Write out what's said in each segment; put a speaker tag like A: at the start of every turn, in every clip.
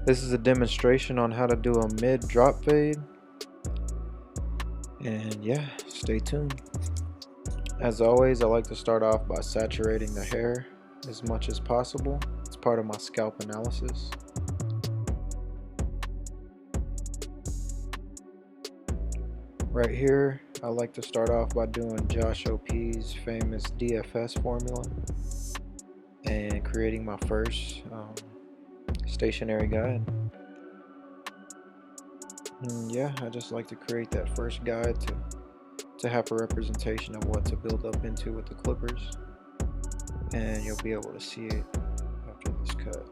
A: This is a demonstration on how to do a mid drop fade, and yeah, stay tuned. As always, I like to start off by saturating the hair as much as possible. It's part of my scalp analysis. Right here, I like to start off by doing Josh OP's famous DFS formula and creating my first stationary guide. And yeah, I just like to create that first guide to have a representation of what to build up into with the clippers, and you'll be able to see it after this cut.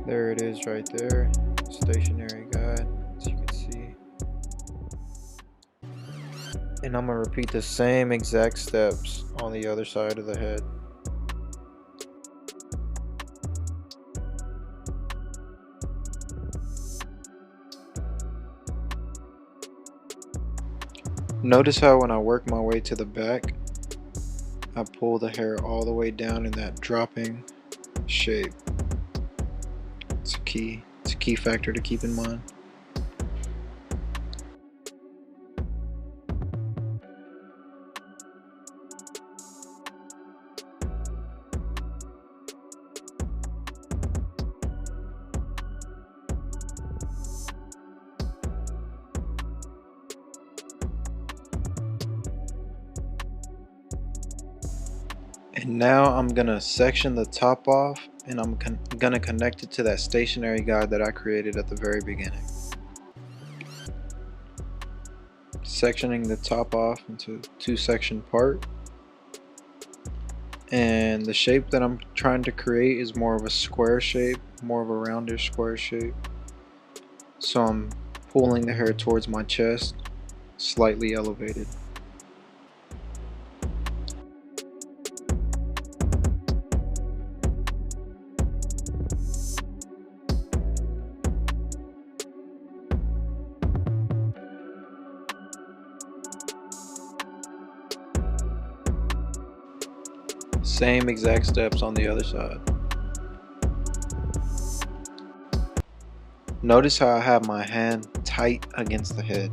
A: There it is right there, stationary guide, as you can see. And I'm gonna repeat the same exact steps on the other side of the head. Notice how when I work my way to the back, I pull the hair all the way down in that dropping shape. It's a key factor to keep in mind. And now I'm gonna section the top off, and I'm gonna connect it to that stationary guide that I created at the very beginning. Sectioning the top off into two section part. And the shape that I'm trying to create is more of a square shape, more of a rounded square shape. So I'm pulling the hair towards my chest, slightly elevated. Same exact steps on the other side. Notice how I have my hand tight against the head.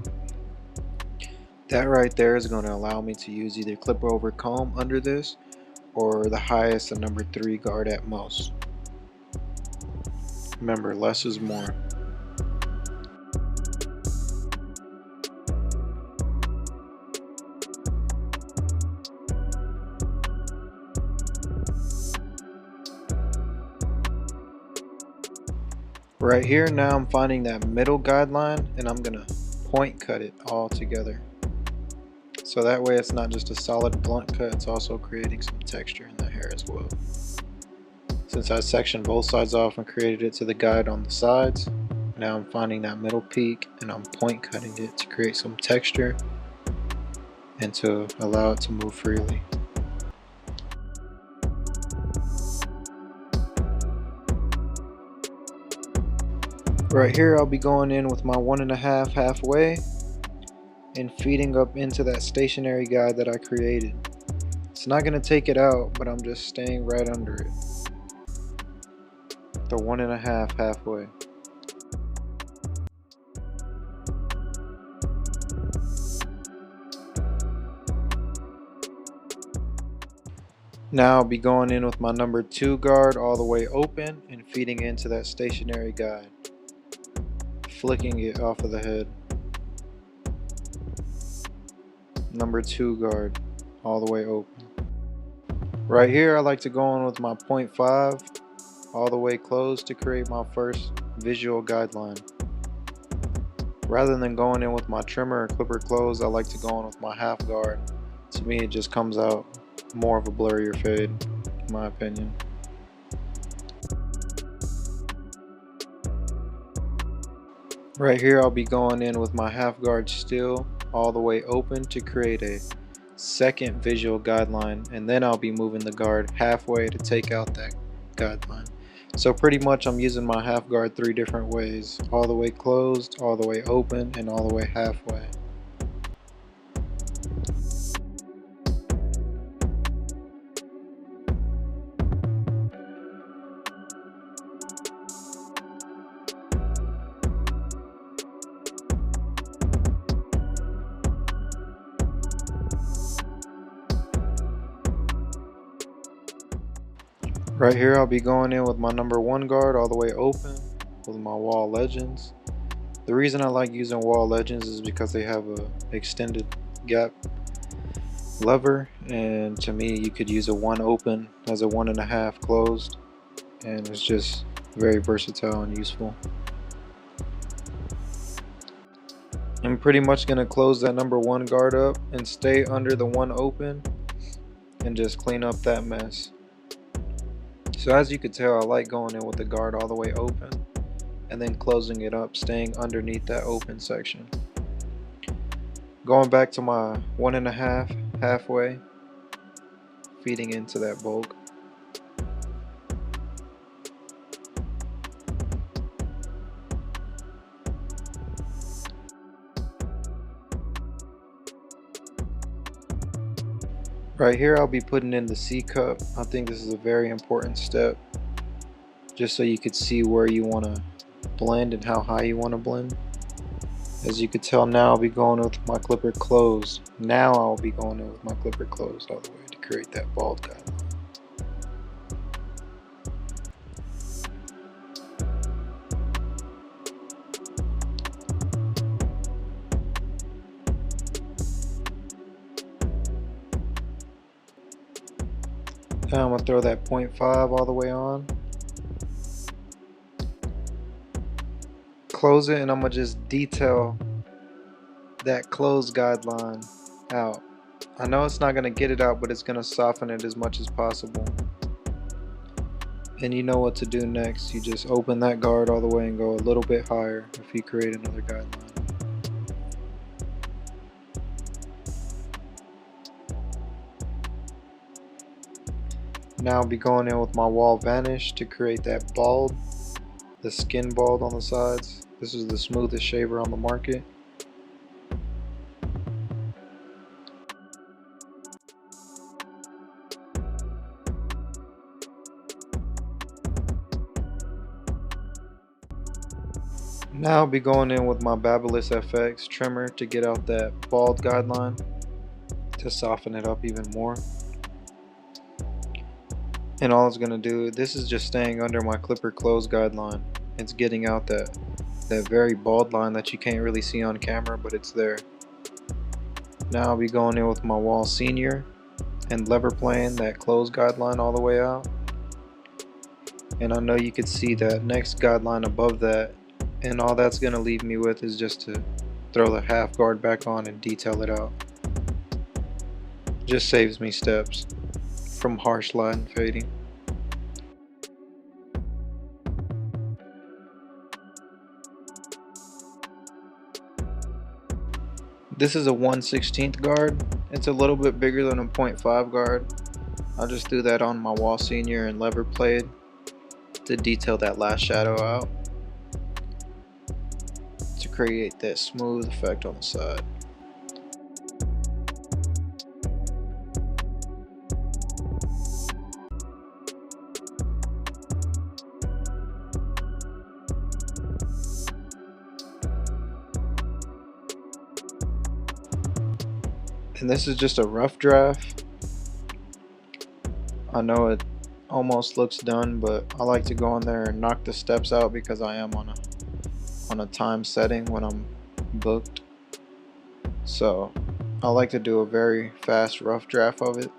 A: That right there is going to allow me to use either clipper over comb under this, or the highest a number 3 guard at most. Remember, less is more. Right here, now I'm finding that middle guideline, and I'm gonna point cut it all together. So that way it's not just a solid blunt cut, it's also creating some texture in the hair as well. Since I sectioned both sides off and created it to the guide on the sides, now I'm finding that middle peak and I'm point cutting it to create some texture and to allow it to move freely. Right here, I'll be going in with my 1.5 halfway and feeding up into that stationary guide that I created. It's not going to take it out, but I'm just staying right under it. The 1.5 halfway. Now I'll be going in with my number 2 guard all the way open and feeding into that stationary guide, flicking it off of the head. Number 2 guard all the way open. Right here, I like to go in with my 0.5 all the way closed to create my first visual guideline. Rather than going in with my trimmer or clipper closed, I like to go in with my half guard. To me, it just comes out more of a blurrier fade, in my opinion. Right here, I'll be going in with my half guard still all the way open to create a second visual guideline, and then I'll be moving the guard halfway to take out that guideline. So pretty much I'm using my half guard 3 different ways: all the way closed, all the way open, and all the way halfway. Right here I'll be going in with my number 1 guard all the way open with my wall legends. The reason I like using wall legends is because they have a extended gap lever, and to me you could use a 1 open as a 1.5 closed, and it's just very versatile and useful. I'm pretty much going to close that number 1 guard up and stay under the 1 open and just clean up that mess. So as you can tell, I like going in with the guard all the way open and then closing it up, staying underneath that open section. Going back to my 1.5 halfway, feeding into that bulk. Right here I'll be putting in the C cup. I think this is a very important step, just so you could see where you want to blend and how high you want to blend. As you can tell, now I'll be going with my clipper closed. Now I'll be going in with my clipper closed all the way to create that bald guideline. Now I'm going to throw that 0.5 all the way on. Close it, and I'm going to just detail that closed guideline out. I know it's not going to get it out, but it's going to soften it as much as possible. And you know what to do next. You just open that guard all the way and go a little bit higher if you create another guideline. Now I'll be going in with my wall vanish to create that bald, the skin bald on the sides. This is the smoothest shaver on the market. Now I'll be going in with my Babyliss FX trimmer to get out that bald guideline, to soften it up even more. And all it's going to do, this is just staying under my clipper close guideline. It's getting out that very bald line that you can't really see on camera, but it's there. Now I'll be going in with my wall senior and lever playing that close guideline all the way out. And I know you could see that next guideline above that, and all that's going to leave me with is just to throw the half guard back on and detail it out. Just saves me steps from harsh line fading. This is a 1/16 guard. It's a little bit bigger than a 0.5 guard. I'll just do that on my wall senior and lever played to detail that last shadow out, to create that smooth effect on the side. And this is just a rough draft. I know it almost looks done, but I like to go in there and knock the steps out because I am on a time setting when I'm booked. So I like to do a very fast rough draft of it,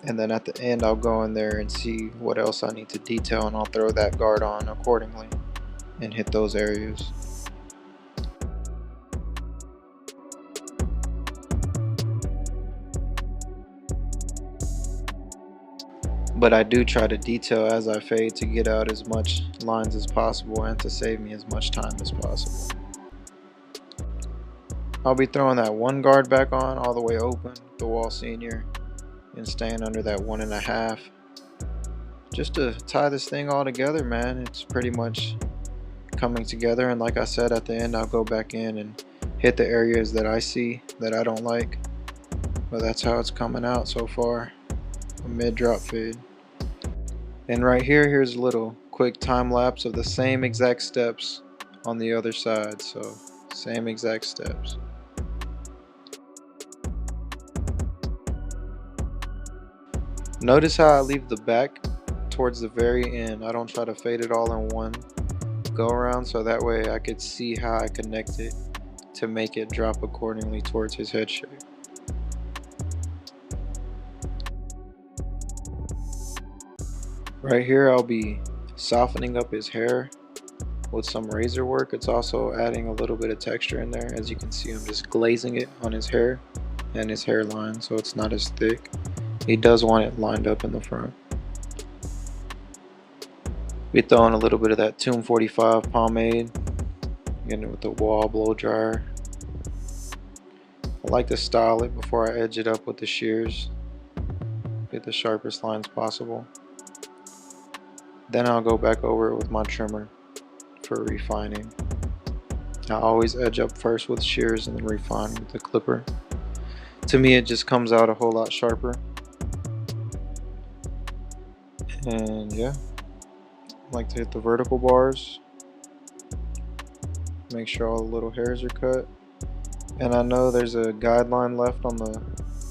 A: and then at the end I'll go in there and see what else I need to detail, and I'll throw that guard on accordingly and hit those areas. But I do try to detail as I fade to get out as much lines as possible and to save me as much time as possible. I'll be throwing that 1 guard back on all the way open, the wall senior, and staying under that 1.5. Just to tie this thing all together, man. It's pretty much coming together, and like I said, at the end I'll go back in and hit the areas that I see that I don't like. But that's how it's coming out so far. A mid-drop fade. And right here, here's a little quick time lapse of the same exact steps on the other side. So same exact steps. Notice how I leave the back towards the very end. I don't try to fade it all in one go around, so that way I could see how I connect it to make it drop accordingly towards his head shape. Right here I'll be softening up his hair with some razor work. It's also adding a little bit of texture in there. As you can see, I'm just glazing it on his hair and his hairline so it's not as thick. He does want it lined up in the front. We throw in a little bit of that Tomb 45 pomade, getting it with the wall blow dryer. I like to style it before I edge it up with the shears, get the sharpest lines possible. Then I'll go back over it with my trimmer for refining. I always edge up first with shears and then refine with the clipper. To me, it just comes out a whole lot sharper. And yeah, I like to hit the vertical bars, make sure all the little hairs are cut. And I know there's a guideline left on the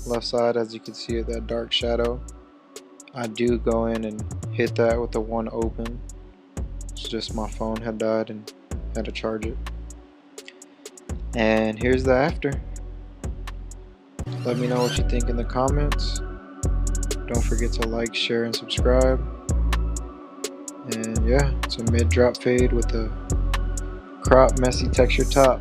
A: left side, as you can see it, that dark shadow. I do go in and hit that with the one open. It's just my phone had died and had to charge it. And here's the after. Let me know what you think in the comments. Don't forget to like, share, and subscribe. And yeah, it's a mid drop fade with a crop messy texture top.